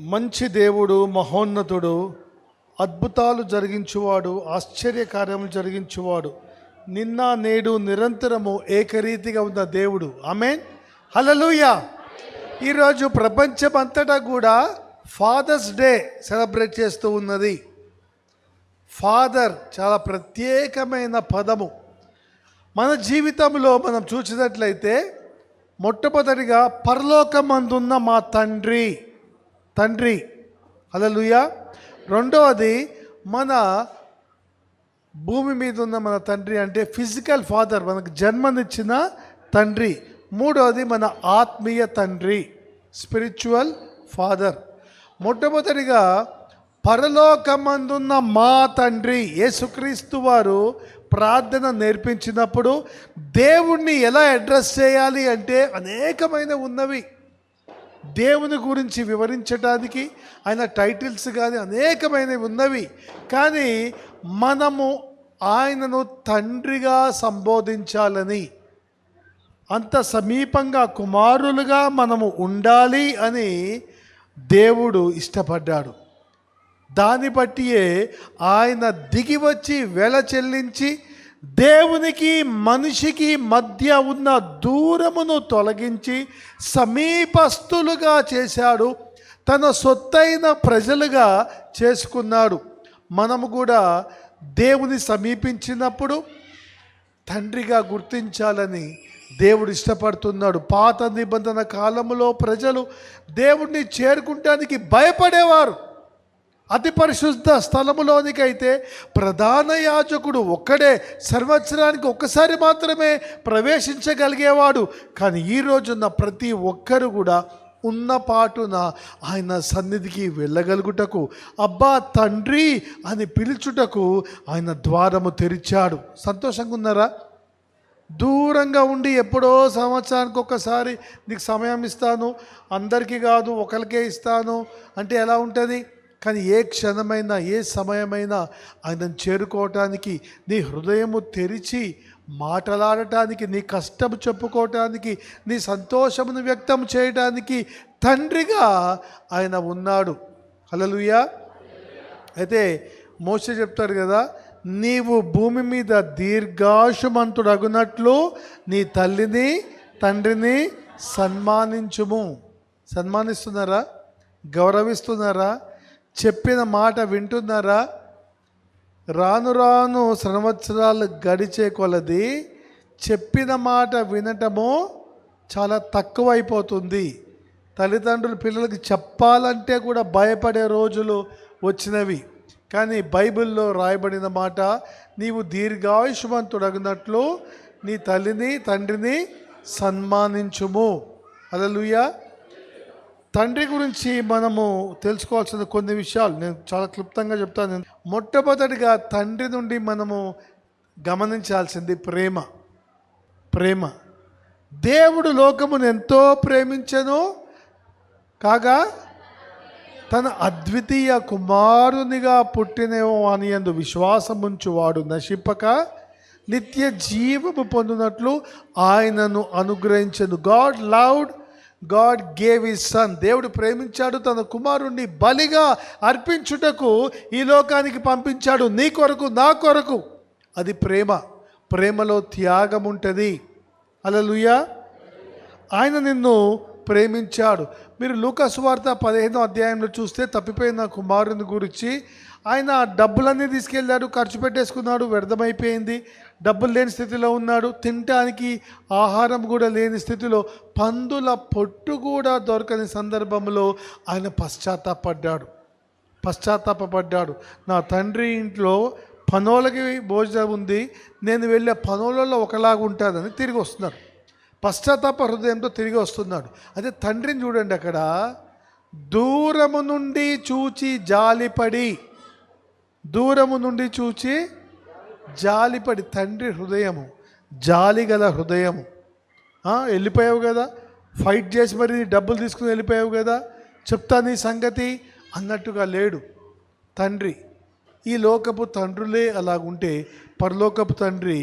మంచి దేవుడు, మహోన్నతుడు, అద్భుతాలు జరిగించువాడు, ఆశ్చర్యకార్యములు జరిగించువాడు, నిన్న నేడు నిరంతరము ఏకరీతిగా ఉన్న దేవుడు. ఆమేన్, హల్లెలూయా. ఈరోజు ప్రపంచమంతటా కూడా ఫాదర్స్ డే సెలబ్రేట్ చేస్తూ ఉన్నది. ఫాదర్ చాలా ప్రత్యేకమైన పదము. మన జీవితంలో మనం చూసినట్లయితే మొట్టమొదటిగా పరలోకమందున్న మా తండ్రి, హల్లెలూయా. రెండవది మన భూమి మీద ఉన్న మన తండ్రి అంటే ఫిజికల్ ఫాదర్, మనకు జన్మనిచ్చిన తండ్రి. మూడవది మన ఆత్మీయ తండ్రి, స్పిరిచువల్ ఫాదర్. మొట్టమొదటిగా పరలోకమందున్న మా తండ్రి. యేసుక్రీస్తు వారు ప్రార్థన నేర్పించినప్పుడు దేవుణ్ణి ఎలా అడ్రస్ చేయాలి అంటే అనేకమైన ఉన్నవి. దేవుని గురించి వివరించడానికి ఆయన టైటిల్స్ కానీ అనేకమైనవి ఉన్నవి. కానీ మనము ఆయనను తండ్రిగా సంబోధించాలని, అంత సమీపంగా కుమారులుగా మనము ఉండాలి అని దేవుడు ఇష్టపడ్డాడు. దాన్ని బట్టియే ఆయన దిగి వచ్చి వెల చెల్లించి దేవునికి మనిషికి మధ్య ఉన్న దూరమును తొలగించి సమీపస్తులుగా చేశాడు. తన సొత్తైన ప్రజలుగా చేసుకున్నాడు. మనము కూడా దేవుని సమీపించినప్పుడు తండ్రిగా గుర్తించాలని దేవుడు ఇష్టపడుతున్నాడు. పాత నిబంధన కాలంలో ప్రజలు దేవుణ్ణి చేరుకుంటానికి భయపడేవారు. అతి పరిశుద్ధ స్థలములోనికైతే ప్రధాన యాజకుడు ఒక్కడే సంవత్సరానికి ఒక్కసారి మాత్రమే ప్రవేశించగలిగేవాడు. కానీ ఈ రోజున ప్రతి ఒక్కరు కూడా ఉన్న పాటున ఆయన సన్నిధికి వెళ్ళగలుగుటకు, అబ్బా తండ్రి అని పిలుచుటకు ఆయన ద్వారము తెరిచాడు. సంతోషంగా ఉన్నారా? దూరంగా ఉండి ఎప్పుడో సంవత్సరానికి ఒక్కసారి నీకు సమయం ఇస్తాను, అందరికీ కాదు ఒకరికే ఇస్తాను అంటే ఎలా ఉంటుంది? కానీ ఏ క్షణమైనా ఏ సమయమైనా ఆయనను చేరుకోవటానికి, నీ హృదయము తెరిచి మాట్లాడటానికి, నీ కష్టం చెప్పుకోవటానికి, నీ సంతోషమును వ్యక్తం చేయడానికి తండ్రిగా ఆయన ఉన్నాడు. హల్లెలూయా. అయితే మోషే చెప్తాడు కదా, నీవు భూమి మీద దీర్ఘాయుష్మంతుడగునట్లు నీ తల్లిని తండ్రిని సన్మానించుము. సన్మానిస్తున్నారా? గౌరవిస్తున్నారా? చెప్పిన మాట వింటున్నారా? రాను రాను సంవత్సరాలు గడిచే కొలది చెప్పిన మాట వినటము చాలా తక్కువైపోతుంది. తల్లిదండ్రులు పిల్లలకి చెప్పాలంటే కూడా భయపడే రోజులు వచ్చినవి. కానీ బైబిల్లో రాయబడిన మాట, నీవు దీర్ఘాయుష్మంతుడగినట్లు నీ తల్లిని తండ్రిని సన్మానించుము. హల్లెలూయా. తండ్రి గురించి మనము తెలుసుకోవాల్సిన కొన్ని విషయాలు నేను చాలా క్లుప్తంగా చెప్తాను. మొట్టమొదటిగా తండ్రి నుండి మనము గమనించాల్సింది ప్రేమ. దేవుడు లోకమును ఎంతో ప్రేమించెను కాగా తన అద్వితీయ కుమారునిగా పుట్టిన వాని యందు విశ్వాసముంచువాడు నశింపక నిత్య జీవము పొందినట్లు ఆయనను అనుగ్రహించెను. God gave his son. దేవుడు ప్రేమించాడు, తన కుమారుణ్ణి బలిగా అర్పించుటకు ఈ లోకానికి పంపించాడు. నీ కొరకు, నా కొరకు. అది ప్రేమలో త్యాగం ఉంటుంది. హల్లెలూయా. ఆయన నిన్ను ప్రేమించాడు. మీరు లూకా సువార్త 15వ అధ్యాయంలో చూస్తే తప్పిపోయిన కుమారుని గురించి, ఆయన డబ్బులన్నీ తీసుకెళ్ళాడు, ఖర్చు పెట్టేసుకున్నాడు, వ్యర్థమైపోయింది, డబ్బులు లేని స్థితిలో ఉన్నాడు, తినటానికి ఆహారం కూడా లేని స్థితిలో, పందుల పొట్టు కూడా దొరకని సందర్భంలో ఆయన పశ్చాత్తాపడ్డాడు. నా తండ్రి ఇంట్లో పనోళ్ళకి భోజనం ఉంది, నేను వెళ్ళే పనోళ్ళలో ఒకలాగా ఉంటానని తిరిగి వస్తున్నాడు. పశ్చాత్తాప హృదయంతో తిరిగి వస్తున్నాడు. అదే తండ్రిని చూడండి, అక్కడ దూరము నుండి చూచి జాలిపడి తండ్రి హృదయము, జాలిగల హృదయము. వెళ్ళిపోయావు కదా, ఫైట్ చేసి మరి డబ్బులు తీసుకుని వెళ్ళిపోయావు కదా, చెప్తా నీ సంగతి అన్నట్టుగా లేడు తండ్రి. ఈ లోకపు తండ్రులే అలాగుంటే పరలోకపు తండ్రి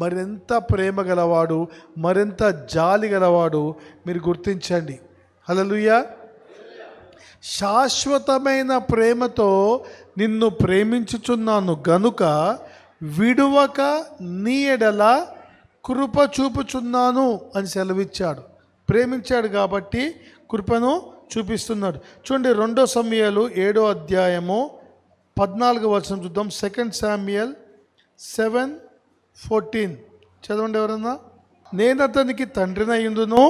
మరింత ప్రేమ గలవాడు, మరింత జాలి గలవాడు. మీరు గుర్తించండి. హల్లెలూయా. శాశ్వతమైన ప్రేమతో నిన్ను ప్రేమించుచున్నాను గనుక విడువక నీ ఎడల కృప చూపుచున్నాను అని సెలవిచ్చాడు. ప్రేమించాడు కాబట్టి కృపను చూపిస్తున్నాడు. చూడండి 2 సమూయేలు 7వ అధ్యాయము 14వ వచనం చూద్దాం. 2 Samuel 7:14 చదవండి ఎవరన్నా. నేను అతనికి తండ్రినయ్యుందును.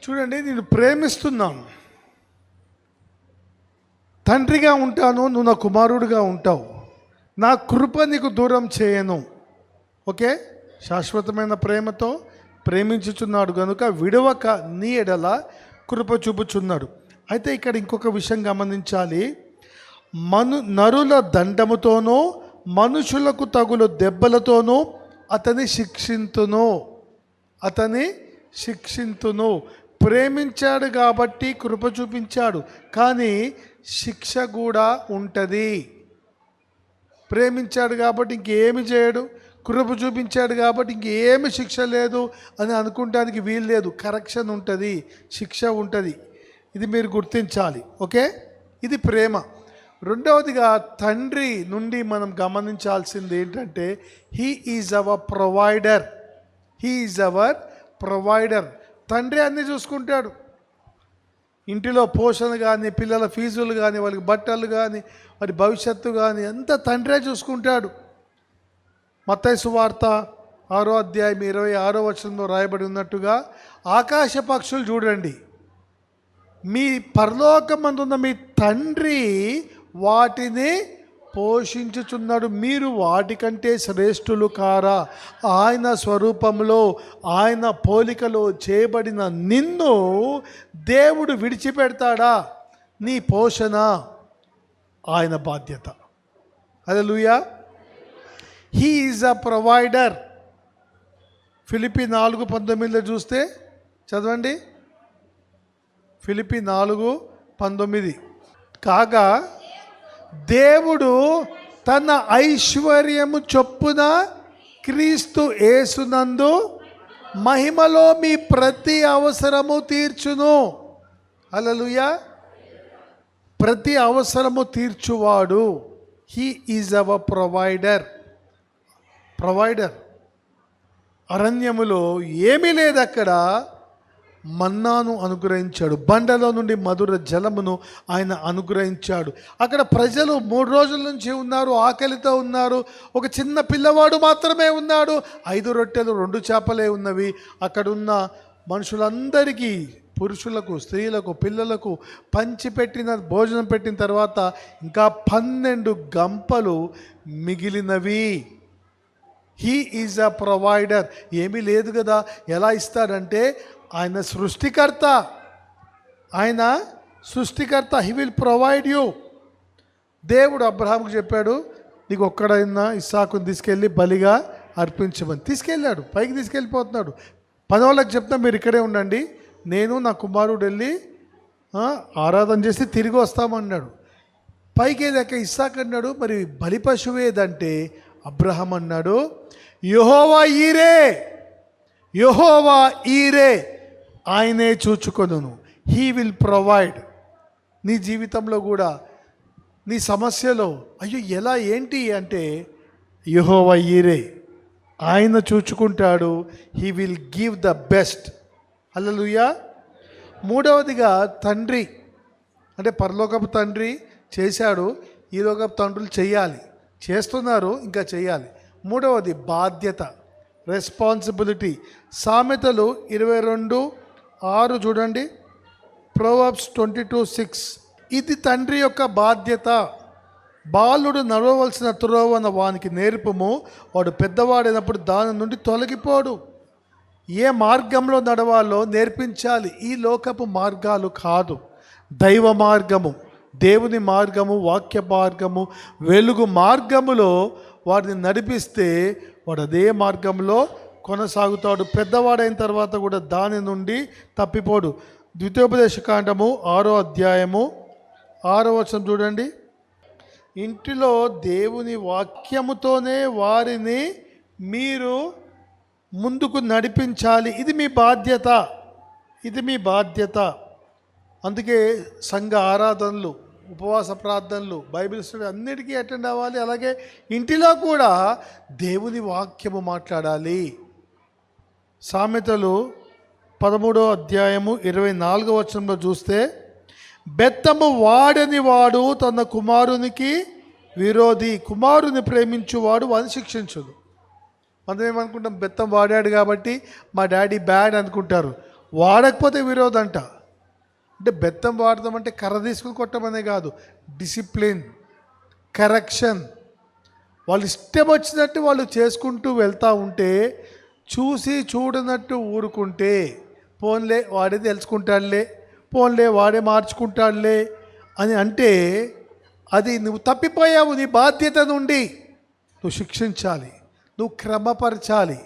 చూడండి, నేను ప్రేమిస్తున్నాను, తండ్రిగా ఉంటాను, నువ్వు నా కుమారుడిగా ఉంటావు, నా కృప నీకు దూరం చేయను. ఓకే, శాశ్వతమైన ప్రేమతో ప్రేమించుచున్నాడు కనుక విడవక నీ ఎడల కృప చూపుచున్నాడు. అయితే ఇక్కడ ఇంకొక విషయం గమనించాలి. నరుల దండముతోనూ మనుషులకు తగులు దెబ్బలతోనూ అతని శిక్షింతును. ప్రేమించాడు కాబట్టి కృప చూపించాడు, కానీ శిక్ష కూడా ఉంటుంది. ప్రేమించాడు కాబట్టి ఇంకేమి చేయడు, కృప చూపించాడు కాబట్టి ఇంకేమి శిక్ష లేదు అని అనుకుంటానికి వీలు లేదు. కరెక్షన్ ఉంటుంది, శిక్ష ఉంటుంది. ఇది మీరు గుర్తించాలి. ఓకే, ఇది ప్రేమ. రెండవదిగా తండ్రి నుండి మనం గమనించాల్సింది ఏంటంటే హీ ఈజ్ అవర్ ప్రొవైడర్. తండ్రి అన్నీ చూసుకుంటాడు. ఇంటిలో పోషణ కానీ, పిల్లల ఫీజులు కానీ, వాళ్ళకి బట్టలు కానీ, వారి భవిష్యత్తు కానీ అంతా తండ్రే చూసుకుంటాడు. మత్తయి సువార్త 6వ అధ్యాయం 26వ వచనంలో రాయబడి ఉన్నట్టుగా ఆకాశ పక్షులు చూడండి, మీ పరలోకమందున్న మీ తండ్రి వాటిని పోషించుచున్నాడు, మీరు వాటికంటే శ్రేష్ఠులు కారా? ఆయన స్వరూపంలో, ఆయన పోలికలో చేయబడిన నిన్ను దేవుడు విడిచిపెడతాడా? నీ పోషణ ఆయన బాధ్యత. హల్లెలూయా. He is a provider. ఫిలిప్పీ 4:19 చూస్తే చదవండి. ఫిలిప్పీ 4:19 కాగా దేవుడు తన ఐశ్వర్యము చొప్పున క్రీస్తు యేసునందు మహిమలో మీ ప్రతి అవసరము తీర్చును. హల్లెలూయా. ప్రతి అవసరము తీర్చువాడు. He is our provider. అరణ్యములో ఏమీ లేదు, అక్కడ మన్నాను అనుగ్రహించాడు, బండలో నుండి మధుర జలమును ఆయన అనుగ్రహించాడు. అక్కడ ప్రజలు 3 రోజుల నుంచి ఉన్నారు, ఆకలితో ఉన్నారు. ఒక చిన్న పిల్లవాడు మాత్రమే ఉన్నాడు, 5 రొట్టెలు 2 చేపలే ఉన్నవి. అక్కడున్న మనుషులందరికీ, పురుషులకు, స్త్రీలకు, పిల్లలకు భోజనం పెట్టిన తర్వాత ఇంకా 12 గంపలు మిగిలినవి. He is a provider. ఏమీ లేదు కదా, ఎలా ఇస్తాడంటే ఆయన సృష్టికర్త. He will provide you. దేవుడు అబ్రహాముకు చెప్పాడు, నీకు ఒక్కడైనా ఇస్సాకుని తీసుకెళ్ళి బలిగా అర్పించమని. తీసుకెళ్ళాడు, పైకి తీసుకెళ్ళిపోతున్నాడు. పనోళ్ళకి చెప్తా, మీరు ఇక్కడే ఉండండి, నేను నా కుమారుడు వెళ్ళి ఆరాధన చేసి తిరిగి వస్తామన్నాడు. పైకి వెళ్ళాక ఇస్సాకు అన్నాడు, మరి బలి పశువు ఏదంటే అబ్రహాం అన్నాడు, యెహోవా ఈరే, ఆయనే చూచుకొనును. He will provide. నీ జీవితంలో కూడా, నీ సమస్యలో అయ్యో ఎలా ఏంటి అంటే యెహోవా ఈరే, ఆయన చూచుకుంటాడు. He will give the best. హల్లెలూయా. మూడవదిగా తండ్రి, అంటే పరలోకపు తండ్రి చేశాడు, ఈ లోకపు తండ్రులు చేయాలి, చేస్తున్నారు, ఇంకా చేయాలి. మూడవది బాధ్యత, రెస్పాన్సిబిలిటీ. సామెతలు 22:6 చూడండి. ప్రొవర్బ్స్ 22:6 ఇది తండ్రి యొక్క బాధ్యత. బాలుడు నడవవలసిన త్రోవన వానికి నేర్పుము, వాడు పెద్దవాడైనప్పుడు దాని నుండి తొలగిపోడు. ఏ మార్గంలో నడవాలో నేర్పించాలి. ఈ లోకపు మార్గాలు కాదు, దైవ మార్గము, దేవుని మార్గము, వాక్య మార్గము, వెలుగు మార్గములో వారిని నడిపిస్తే వాడు అదే మార్గంలో కొనసాగుతాడు. పెద్దవాడైన తర్వాత కూడా దాని నుండి తప్పిపోడు. ద్వితీయోపదేశకాండము 6వ అధ్యాయము 6వ వచనం చూడండి. ఇంటిలో దేవుని వాక్యముతోనే వారిని మీరు ముందుకు నడిపించాలి. ఇది మీ బాధ్యత, ఇది మీ బాధ్యత. అందుకే సంఘ ఆరాధనలు, ఉపవాస ప్రార్థనలు, బైబిల్ స్టడీ అన్నిటికీ అటెండ్ అవ్వాలి. అలాగే ఇంటిలో కూడా దేవుని వాక్యము మాట్లాడాలి. సామెతలు 13వ అధ్యాయము 24వ వచనంలో చూస్తే, బెత్తము వాడని వాడు తన కుమారునికి విరోధి, కుమారుని ప్రేమించువాడు వాడిని శిక్షించుదు. మనం ఏమనుకుంటాం, బెత్తం వాడాడు కాబట్టి మా డాడీ బ్యాడ్ అనుకుంటారు. వాడకపోతే విరోధంట. అంటే బెత్తం వాడదామంటే కర్ర తీసుకుని కొట్టమనే కాదు, డిసిప్లిన్, కరెక్షన్. వాళ్ళు ఇష్టం వచ్చినట్టు వాళ్ళు చేసుకుంటూ వెళ్తూ ఉంటే, చూసి చూడనట్టు ఊరుకుంటే, పోన్లే వాడే తెలుసుకుంటాడులే, పోన్లే వాడే మార్చుకుంటాడులే అని అంటే, అది నువ్వు తప్పిపోయావు. నీ బాధ్యత నుండి నువ్వు శిక్షించాలి, నువ్వు క్రమపరచాలి.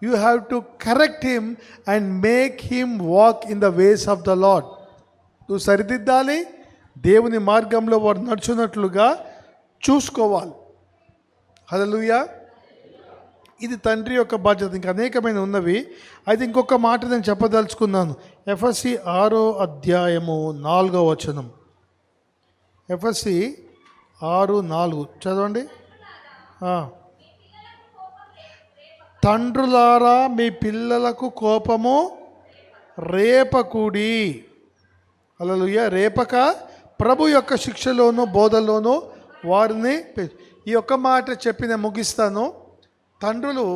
You have to correct him and make him walk in the ways of the Lord. నువ్వు సరిదిద్దాలి, దేవుని మార్గంలో వాడు నడుచున్నట్లుగా చూసుకోవాలి. హల్లెలూయా. ఇది తండ్రి యొక్క బాధ్యత. ఇంకా అనేకమైన ఉన్నవి. అయితే ఇంకొక మాట నేను చెప్పదలుచుకున్నాను. ఎఫెసీ 6వ అధ్యాయము 4వ వచనం. ఎఫెసీ 6:4 చదవండి. తండ్రులారా మీ పిల్లలకు కోపము రేపకుడి. హల్లెలూయా. రేపక ప్రభు యొక్క శిక్షలోను బోధలోను వారిని. ఈ ఒక్క మాట చెప్పి నేను ముగిస్తాను. తండ్రులు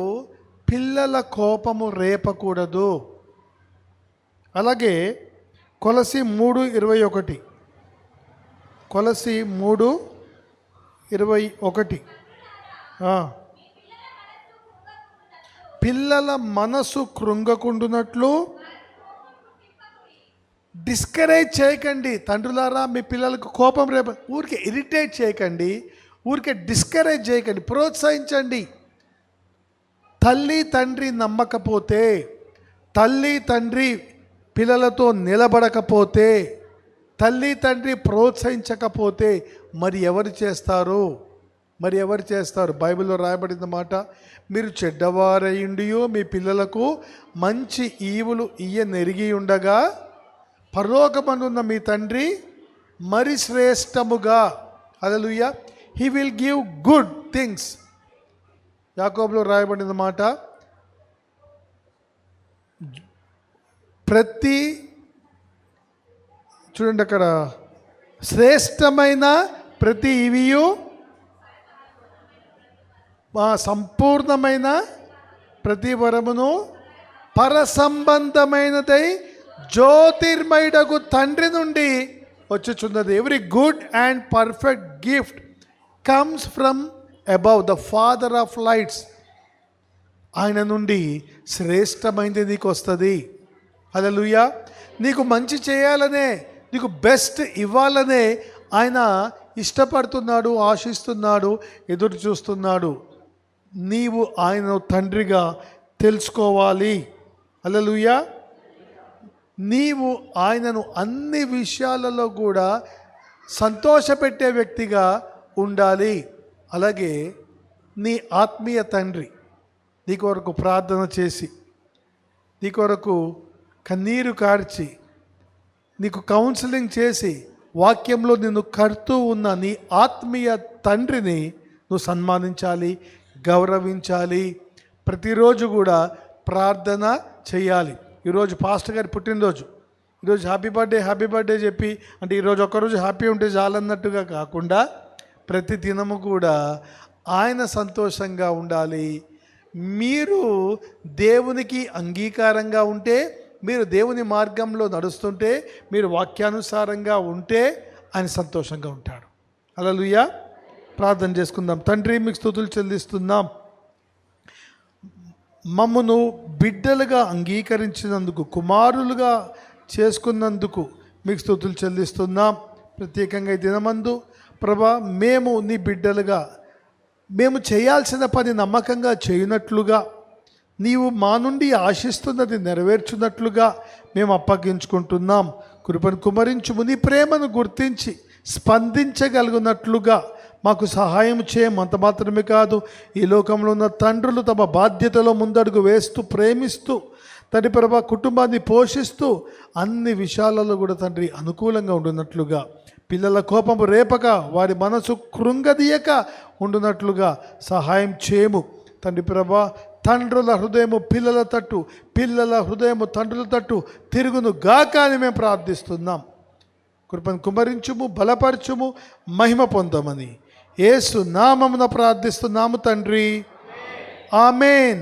పిల్లల కోపము రేపకూడదు. అలాగే కొలసి 3:21, కొలసి 3:21, పిల్లల మనసు కృంగకుండునట్లు డిస్కరేజ్ చేయకండి. తండ్రులారా మీ పిల్లలకు కోపం రేప, ఊరికే ఇరిటేట్ చేయకండి, ఊరికే డిస్కరేజ్ చేయకండి, ప్రోత్సహించండి. తల్లి తండ్రి నమ్మకపోతే, తల్లి తండ్రి పిల్లలతో నిలబడకపోతే, తల్లి తండ్రి ప్రోత్సహించకపోతే మరి ఎవరు చేస్తారు? మరి ఎవరు చేస్తారు? బైబిల్లో రాయబడిన మాట, మీరు చెడ్డవారయుండియో మీ పిల్లలకు మంచి ఈవులు నెరిగి ఉండగా పరలోకమందున్న మీ తండ్రి మరి శ్రేష్టముగా, హల్లెలూయా, he will give good things. యాకోబులో రాయబడిన మాట, చూడండి అక్కడ, శ్రేష్టమైన ప్రతి ఇవియు సంపూర్ణమైన ప్రతి వరమును పరసంబంధమైనదై జ్యోతిర్మయుడగు తండ్రి నుండి వచ్చుచున్నది. Every good and perfect gift comes from above the father of lights. ఆయన నుండి శ్రేష్టమైనది నీకు వస్తుంది. హల్లెలూయా. నీకు మంచి చేయాలనే, నీకు బెస్ట్ ఇవ్వాలనే ఆయన ఇష్టపడుతున్నాడు, ఆశిస్తున్నాడు, ఎదురు చూస్తున్నాడు. నీవు ఆయన తండ్రిగా తెలుసుకోవాలి. హల్లెలూయా. నీవు ఆయనను అన్ని విషయాలలో కూడా సంతోషపెట్టే వ్యక్తిగా ఉండాలి. అలాగే నీ ఆత్మీయ తండ్రి నీ కొరకు ప్రార్థన చేసి, నీ కొరకు కన్నీరు కార్చి, నీకు కౌన్సిలింగ్ చేసి, వాక్యంలో నిన్ను కడుతూ ఉన్న నీ ఆత్మీయ తండ్రిని నువ్వు సన్మానించాలి, గౌరవించాలి. ప్రతిరోజు కూడా ప్రార్థన చేయాలి. ఈరోజు పాస్టర్ గారి పుట్టినరోజు, ఈరోజు హ్యాపీ బర్త్డే చెప్పి, అంటే ఈరోజు ఒక్కరోజు హ్యాపీ ఉంటే చాలన్నట్టుగా కాకుండా ప్రతి దినము కూడా ఆయన సంతోషంగా ఉండాలి. మీరు దేవునికి అంగీకారంగా ఉంటే, మీరు దేవుని మార్గంలో నడుస్తుంటే, మీరు వాక్యానుసారంగా ఉంటే ఆయన సంతోషంగా ఉంటాడు. హల్లెలూయా. ప్రార్థన చేసుకుందాం. తండ్రి, మీకు స్తుతులు చెల్లిస్తున్నాం. మమ్మను బిడ్డలుగా అంగీకరించినందుకు, కుమారులుగా చేసుకున్నందుకు మీకు స్తుతులు చెల్లిస్తున్నాం. ప్రత్యేకంగా ఈ దినమందు ప్రభా, మేము నీ బిడ్డలుగా, మేము చేయాల్సిన పని నమ్మకంగా చేయనట్లుగా నీవు మా నుండి ఆశిస్తున్నది నెరవేర్చున్నట్లుగా మేము అప్పగించుకుంటున్నాం. కృపను కుమరించుము. నీ ప్రేమను గుర్తించి స్పందించగలుగునట్లుగా మాకు సహాయం చేయము. అంత మాత్రమే కాదు, ఈ లోకంలో ఉన్న తండ్రులు తమ బాధ్యతలో ముందడుగు వేస్తూ ప్రేమిస్తూ తండ్రి ప్రభా కుటుంబాన్ని పోషిస్తూ అన్ని విషయాలలో కూడా తండ్రి అనుకూలంగా ఉండున్నట్లుగా, పిల్లల కోపము రేపక వారి మనసు కృంగదీయక ఉండునట్లుగా సహాయం చేయము. తండ్రి ప్రభా తండ్రుల హృదయము పిల్లల తట్టు, పిల్లల హృదయము తండ్రుల తట్టు తిరుగును గాక అని మేము ప్రార్థిస్తున్నాం. కృపను కుమరించుము, బలపరచుము, మహిమ పొందమని యేసు నామమున ప్రార్థిస్తున్నాము తండ్రి. ఆమేన్.